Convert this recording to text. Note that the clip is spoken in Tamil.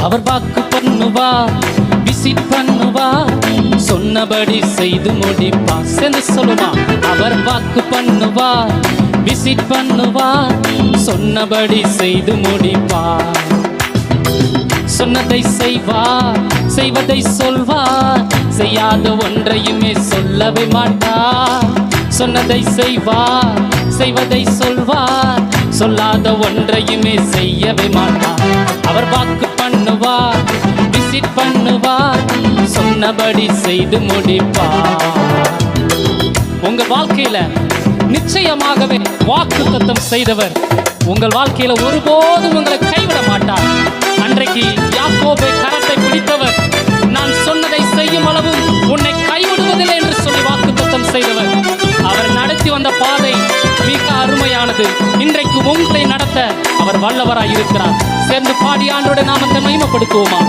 அவர் வாக்கு பண்ணுவா, விசிட் பண்ணுவா, சொன்னபடி செய்து முடிப்பா. சேர்ந்து சொல்லுவா, அவர் வாக்கு பண்ணுவா, விசிட் பண்ணுவா, சொன்னபடி செய்து முடிப்பா. சொன்னதை செய்வார், செய்வதை சொல்வார், செய்யாத ஒன்றையுமே சொல்லவே மாட்டார். சொன்னதை செய்வார், செய்வதை சொல்வார், சொல்லாத ஒன்றையுமே செய்யவே மாட்டார். அவர் வாக்கு பண்ணுவார், விசிட் பண்ணுவார், சொன்னபடி செய்து முடிப்பார். உங்க வாழ்க்கையில நிச்சயமாகவே வாக்குத்தத்தம் செய்தவர் உங்கள் வாழ்க்கையில ஒருபோதும் உங்களை கைவிட மாட்டார். அன்றைக்கு யாக்கோபை கரத்தை பிடித்தவர், நான் சொன்னதை செய்யும் அளவு உன்னை கைவிடுவதில்லை என்று சொல்லி வாக்குத்தத்தம் செய்தவர். அவர் நடத்தி வந்த பாதை மிக அருமையானது. இன்றைக்கு உங்களை நடத்த அவர் வல்லவராய் இருக்கிறார். சேர்ந்து பாடி ஆண்டோட நாமத்தை மகிமைப்படுத்துவோமா?